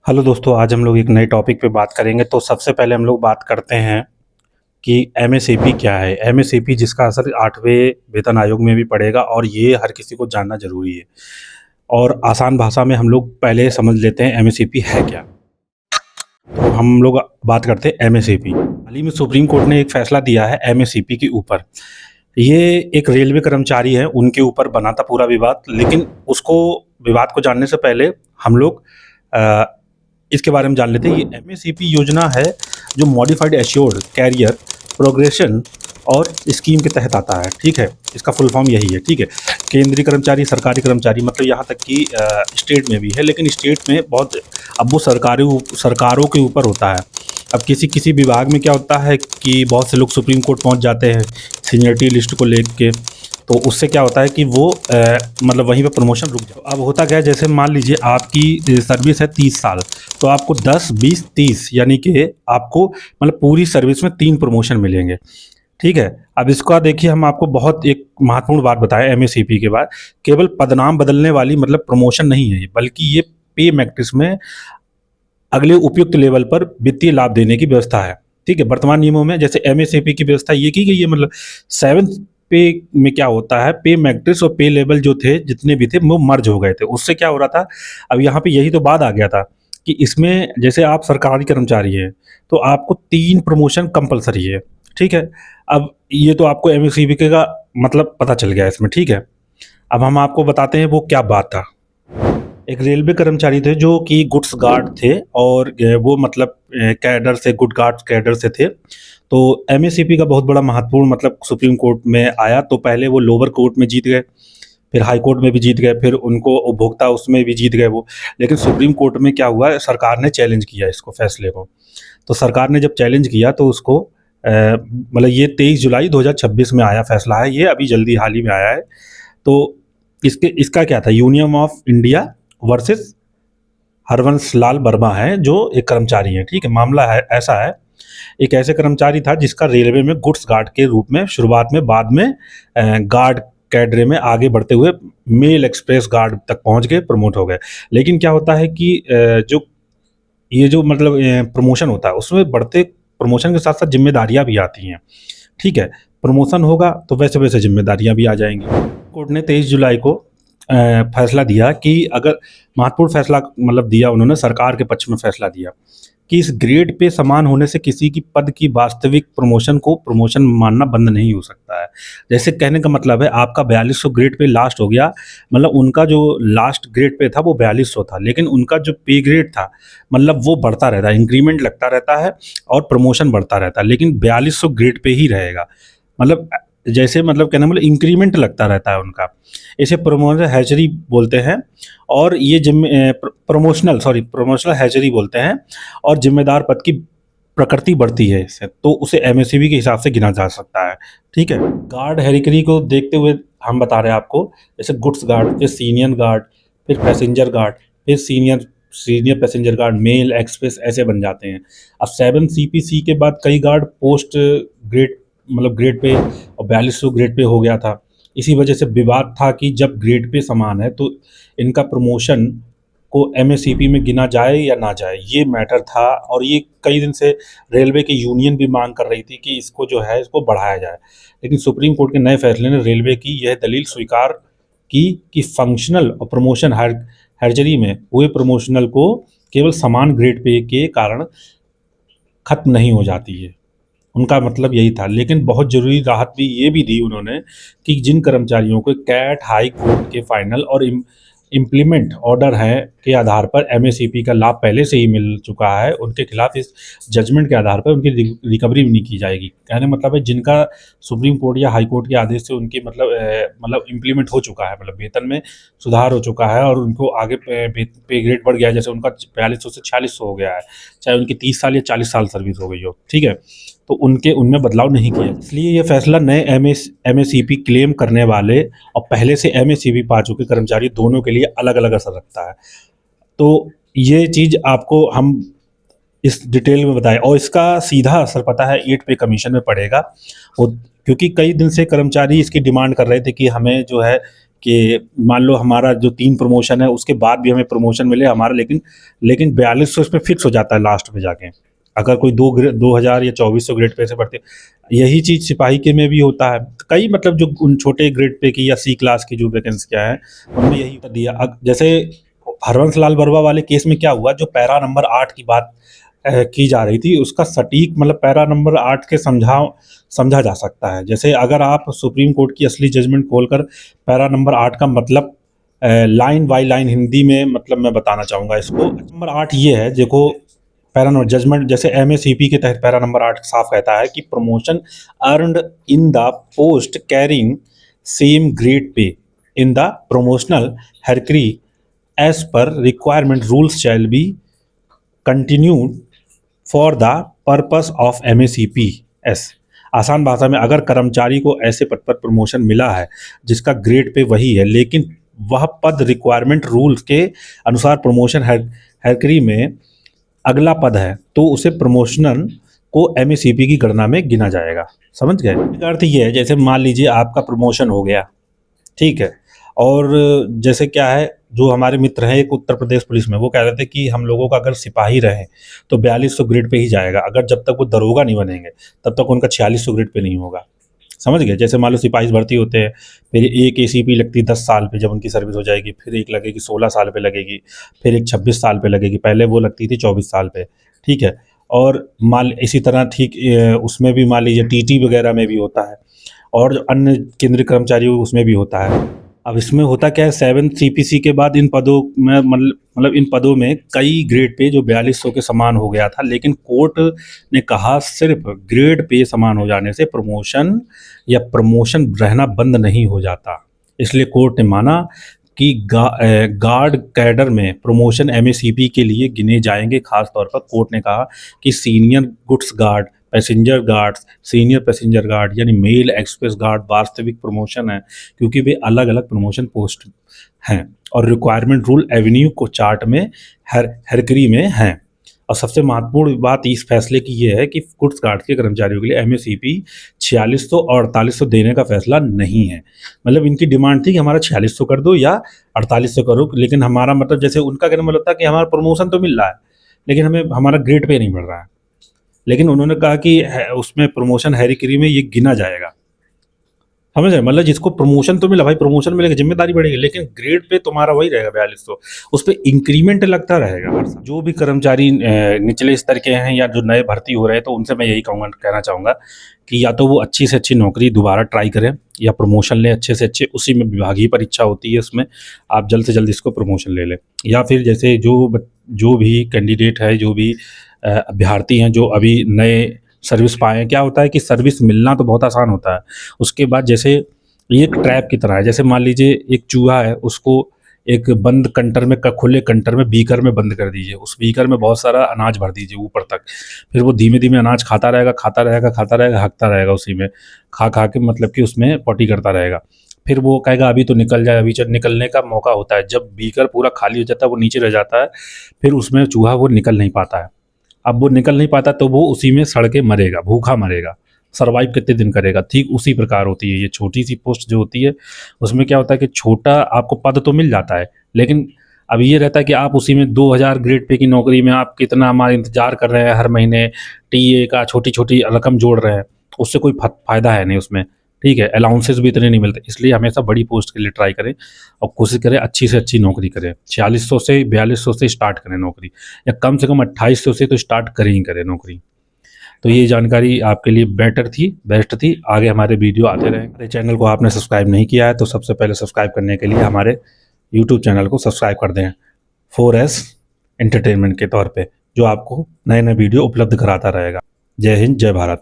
Hello दोस्तों, आज हम लोग एक नए टॉपिक पे बात करेंगे। तो सबसे पहले हम लोग बात करते हैं कि एमएसएपी क्या है। एमएसएपी जिसका असर 8वें वेतन आयोग में भी पड़ेगा और ये हर किसी को जानना ज़रूरी है। और आसान भाषा में हम लोग पहले समझ लेते हैं एमएसएपी है क्या। तो हम लोग बात करते हैं एमएसएपी। हाल ही में सुप्रीम कोर्ट ने एक फैसला दिया है एमएसएपी के ऊपर। ये एक रेलवे कर्मचारी है, उनके ऊपर बना था पूरा विवाद, लेकिन उसको विवाद को जानने से पहले हम लोग अ, इसके बारे में जान लेते हैं। ये एमएसईपी योजना है जो मॉडिफाइड एश्योर्ड कैरियर प्रोग्रेशन और स्कीम के तहत आता है। ठीक है, इसका फुल फॉर्म यही है। ठीक है, केंद्रीय कर्मचारी, सरकारी कर्मचारी, मतलब यहाँ तक कि स्टेट में भी है, लेकिन स्टेट में बहुत अब वो सरकारों के ऊपर होता है। अब किसी किसी विभाग में क्या होता है कि बहुत से लोग सुप्रीम कोर्ट पहुँच जाते हैं सीनियरिटी लिस्ट को लेके, तो उससे क्या होता है कि वो मतलब वहीं पे प्रमोशन रुक जाए। अब होता क्या है, जैसे मान लीजिए आपकी सर्विस है 30 साल, तो आपको 10, 20, 30 यानी कि आपको मतलब पूरी सर्विस में 3 प्रमोशन मिलेंगे। ठीक है, अब इसका देखिए, हम आपको बहुत एक महत्वपूर्ण बात बताएं एमएससीपी के बाद, केवल पदनाम बदलने वाली मतलब प्रमोशन नहीं है ये, बल्कि ये पे मैट्रिक्स में अगले उपयुक्त लेवल पर वित्तीय लाभ देने की व्यवस्था है। ठीक है, वर्तमान नियमों में जैसे एमएसएपी की व्यवस्था ये की गई है, मतलब 7th पे में क्या होता है, पे मैट्रिक्स और पे लेवल जो थे जितने भी थे वो मर्ज हो गए थे। उससे क्या हो रहा था, अब यहाँ पे यही तो बाद आ गया था कि इसमें जैसे आप सरकारी कर्मचारी हैं तो आपको 3 प्रमोशन कंपलसरी है। ठीक है, अब ये तो आपको एमएससीपी का मतलब पता चल गया इसमें। ठीक है, अब हम आपको बताते हैं वो क्या बात था। एक रेलवे कर्मचारी थे जो कि गुड्स गार्ड थे, और वो मतलब कैडर से, गुड गार्ड कैडर से थे। तो एमएससीपी का बहुत बड़ा महत्वपूर्ण मतलब सुप्रीम कोर्ट में आया, तो पहले वो लोअर कोर्ट में जीत गए, फिर हाई कोर्ट में भी जीत गए, फिर उनको उपभोक्ता उसमें भी जीत गए वो। लेकिन सुप्रीम कोर्ट में क्या हुआ, सरकार ने चैलेंज किया इसको, फैसले को। तो सरकार ने जब चैलेंज किया तो उसको मतलब ये 23 जुलाई 2026 में आया फैसला है, ये अभी जल्दी हाल ही में आया है। तो इसका क्या था, union of India versus Harvansh Lal Verma है जो एक कर्मचारी है। ठीक है, मामला है ऐसा है, एक ऐसे कर्मचारी था जिसका रेलवे में गुड्स गार्ड के रूप में शुरुआत में, बाद में गार्ड कैडरे में आगे बढ़ते हुए मेल एक्सप्रेस गार्ड तक पहुंच गए, प्रमोट हो गए। लेकिन क्या होता है कि जो ये जो मतलब प्रमोशन होता है उसमें बढ़ते प्रमोशन के साथ साथ जिम्मेदारियां भी आती हैं। ठीक है, प्रमोशन होगा तो वैसे वैसे जिम्मेदारियां भी आ जाएंगी। कोर्ट ने 23 जुलाई को फैसला दिया कि अगर, महत्वपूर्ण फैसला मतलब दिया उन्होंने, सरकार के पक्ष में फैसला दिया कि इस ग्रेड पे समान होने से किसी की पद की वास्तविक प्रमोशन को प्रमोशन मानना बंद नहीं हो सकता है। जैसे कहने का मतलब है, आपका 4200 ग्रेड पे लास्ट हो गया, मतलब उनका जो लास्ट ग्रेड पे था वो 4200 था, लेकिन उनका जो पे ग्रेड था मतलब वो बढ़ता रहता है, इंक्रीमेंट लगता रहता है और प्रमोशन बढ़ता रहता है, लेकिन 4200 ग्रेड पे ही रहेगा। मतलब जैसे मतलब कहना मतलब इंक्रीमेंट लगता रहता है उनका। इसे प्रमोशन हैचरी बोलते हैं, और ये प्रमोशनल हैचरी बोलते हैं। और जिम्मेदार पद की प्रकृति बढ़ती है इससे, तो उसे एमएससीबी के हिसाब से गिना जा सकता है। ठीक है, गार्ड हेरिकरी को देखते हुए हम बता रहे हैं आपको, जैसे गुड्स गार्ड, फिर सीनियर गार्ड, फिर पैसेंजर गार्ड, फिर senior senior passenger guard, mail express, ऐसे बन जाते हैं। अब 7 CPC के बाद कई गार्ड पोस्ट ग्रेड मतलब ग्रेड पे और 4200 ग्रेड पे हो गया था। इसी वजह से विवाद था कि जब ग्रेड पे समान है तो इनका प्रमोशन को एमएससीपी में गिना जाए या ना जाए, ये मैटर था। और ये कई दिन से रेलवे की यूनियन भी मांग कर रही थी कि इसको जो है इसको बढ़ाया जाए, लेकिन सुप्रीम कोर्ट के नए फैसले ने रेलवे की यह दलील स्वीकार की कि फंक्शनल और प्रमोशन हर्जरी में हुए प्रमोशनल को केवल समान ग्रेड पे के कारण खत्म नहीं हो जाती है। उनका मतलब यही था। लेकिन बहुत ज़रूरी राहत भी ये भी दी उन्होंने कि जिन कर्मचारियों को कैट हाई कोर्ट के फाइनल और इम्प्लीमेंट ऑर्डर है के आधार पर एमएससीपी का लाभ पहले से ही मिल चुका है, उनके खिलाफ इस जजमेंट के आधार पर उनकी रिकवरी भी नहीं की जाएगी। कहने मतलब है, जिनका सुप्रीम कोर्ट या हाई कोर्ट के आदेश से उनकी मतलब इम्प्लीमेंट हो चुका है, मतलब वेतन में सुधार हो चुका है और उनको आगे पे ग्रेड बढ़ गया है, जैसे उनका 4200 से 4600 हो गया है, चाहे उनकी 30 साल या 40 साल सर्विस हो गई हो। ठीक है, तो उनके उनमें बदलाव नहीं किया, इसलिए ये फैसला नए एमएससीपी क्लेम करने वाले और पहले से एमएससीपी पा चुके कर्मचारी दोनों के लिए अलग अलग असर रखता है। तो ये चीज़ आपको हम इस डिटेल में बताएं, और इसका सीधा असर पता है 8 पे कमीशन में पड़ेगा। वो क्योंकि कई दिन से कर्मचारी इसकी डिमांड कर रहे थे कि हमें जो है कि मान लो हमारा जो 3 प्रमोशन है उसके बाद भी हमें प्रमोशन मिले हमारा, लेकिन 4200 इसमें फिक्स हो जाता है लास्ट में जाके। अगर कोई 2000 या 2400 ग्रेड पे से बढ़ते, यही चीज़ सिपाही के में भी होता है। कई मतलब जो उन छोटे ग्रेड पे की या सी क्लास की जो वैकेंसियाँ हैं उनमें यही दिया। जैसे हरवंश लाल बरुआ वाले केस में क्या हुआ, जो पैरा नंबर 8 की बात की जा रही थी, उसका सटीक मतलब पैरा नंबर 8 के समझा जा सकता है। जैसे अगर आप सुप्रीम कोर्ट की असली जजमेंट खोलकर पैरा नंबर 8 का मतलब लाइन बाय लाइन हिंदी में मतलब मैं बताना चाहूँगा इसको। नंबर 8 ये है, देखो पैरा नंबर जजमेंट जैसे एमएसीपी के तहत पैरा नंबर 8 साफ कहता है कि promotion earned in the post carrying same grade pay in the promotional hierarchy as per requirement rules shall be continued for the purpose of MACPS. आसान भाषा में, अगर कर्मचारी को ऐसे पद पर प्रमोशन मिला है जिसका ग्रेड पे वही है, लेकिन वह पद रिक्वायरमेंट रूल्स के अनुसार प्रमोशन हायरार्की में अगला पद है, तो उसे प्रमोशनल को एमएसीपी की गणना में गिना जाएगा। समझ गए? इसका अर्थ ये है, जैसे मान लीजिए आपका प्रमोशन हो गया, ठीक है, और जैसे क्या है, जो हमारे मित्र हैं एक उत्तर प्रदेश पुलिस में, वो कह रहे थे कि हम लोगों का अगर सिपाही रहे तो 4200 ग्रेड पे ही जाएगा, अगर जब तक वो दरोगा नहीं बनेंगे तब तक उनका 4600 ग्रेड पे नहीं होगा। समझ गए? जैसे मान लो सिपाही भर्ती होते हैं, फिर एक एसीपी लगती है 10 साल पे, जब उनकी सर्विस हो जाएगी, फिर एक लगेगी 16 साल पे लगेगी, फिर एक 26 साल पे लगेगी, पहले वो लगती थी 24 साल पे, ठीक है। और मान इसी तरह ठीक उसमें भी मान लीजिए टीटी वगैरह में भी होता है, और जो अन्य केंद्रीय कर्मचारी उसमें भी होता है। अब इसमें होता क्या है, 7 सीपीसी के बाद इन पदों में मतलब इन पदों में कई ग्रेड पे जो 4200 के समान हो गया था, लेकिन कोर्ट ने कहा सिर्फ ग्रेड पे समान हो जाने से प्रमोशन या प्रमोशन रहना बंद नहीं हो जाता। इसलिए कोर्ट ने माना कि गार्ड कैडर में प्रमोशन एमएसीपी के लिए गिने जाएंगे। खास तौर पर कोर्ट ने कहा कि senior goods guard, passenger guards, senior passenger guard यानी मेल एक्सप्रेस गार्ड वास्तविक प्रमोशन है, क्योंकि वे अलग अलग प्रमोशन पोस्ट हैं और रिक्वायरमेंट रूल एवेन्यू को चार्ट में हायरार्की में हैं। और सबसे महत्वपूर्ण बात इस फैसले की ये है कि गुड्स गार्ड के कर्मचारियों के लिए एमएसीपी 4600 और 4800 देने का फैसला नहीं है। मतलब इनकी डिमांड थी कि हमारा 4600 कर दो या 4800 करो, लेकिन हमारा मतलब जैसे उनका कहने मतलब था कि हमारा प्रमोशन तो मिल रहा है लेकिन हमें हमारा ग्रेड पे नहीं बढ़ रहा है, लेकिन उन्होंने कहा कि उसमें प्रमोशन हायरार्की में ये गिना जाएगा। समझ रहे? मतलब जिसको प्रमोशन तो मिला, भाई प्रमोशन मिलेगा, जिम्मेदारी बढ़ेगी, लेकिन ग्रेड पे तुम्हारा वही रहेगा 4200, उस पर इंक्रीमेंट लगता रहेगा हर साल। जो भी कर्मचारी निचले स्तर के हैं या जो नए भर्ती हो रहे हैं, तो उनसे मैं यही कहना चाहूँगा कि या तो वो अच्छी से अच्छी नौकरी दोबारा ट्राई करें या प्रमोशन लें अच्छे से अच्छे, उसी में विभागीय परीक्षा होती है, उसमें आप जल्द से जल्द इसको प्रमोशन ले लें। या फिर जैसे जो भी कैंडिडेट है, जो भी अभ्यर्थी हैं जो अभी नए सर्विस पाए हैं, क्या होता है कि सर्विस मिलना तो बहुत आसान होता है, उसके बाद जैसे ये एक ट्रैप की तरह है। जैसे मान लीजिए एक चूहा है, उसको एक बंद कंटर में, खुले कंटर में, बीकर में बंद कर दीजिए, उस बीकर में बहुत सारा अनाज भर दीजिए ऊपर तक, फिर वो धीमे धीमे अनाज खाता रहेगा, हकता रहेगा, उसी में खा खा के मतलब कि उसमें पॉटी करता रहेगा। फिर वो कहेगा अभी तो निकल जाए, अभी जब निकलने का मौका होता है, जब बीकर पूरा खाली हो जाता है, वो नीचे रह जाता है, फिर उसमें चूहा वो निकल नहीं पाता है। अब वो निकल नहीं पाता तो वो उसी में सड़ के मरेगा, भूखा मरेगा, सर्वाइव कितने दिन करेगा। ठीक उसी प्रकार होती है ये छोटी सी पोस्ट जो होती है, उसमें क्या होता है कि छोटा आपको पद तो मिल जाता है, लेकिन अब ये रहता है कि आप उसी में 2000 ग्रेड पे की नौकरी में आप कितना हमारा इंतजार कर रहे हैं, हर महीने टीए का छोटी छोटी रकम जोड़ रहे हैं, उससे कोई फ़ायदा है नहीं उसमें, ठीक है। अलाउंसेस भी इतने नहीं मिलते, इसलिए हमेशा बड़ी पोस्ट के लिए ट्राई करें और कोशिश करें अच्छी से अच्छी नौकरी करें। 4600 से 4200 से स्टार्ट करें नौकरी, या कम से कम 2800 से तो स्टार्ट करें ही करें नौकरी। तो ये जानकारी आपके लिए बेस्ट थी। आगे हमारे वीडियो आते रहें। हमारे चैनल को आपने सब्सक्राइब नहीं किया है तो सबसे पहले सब्सक्राइब करने के लिए हमारे यूट्यूब चैनल को सब्सक्राइब कर दें 4S एंटरटेनमेंट के तौर पे, जो आपको नए नए वीडियो उपलब्ध कराता रहेगा। जय हिंद, जय भारत।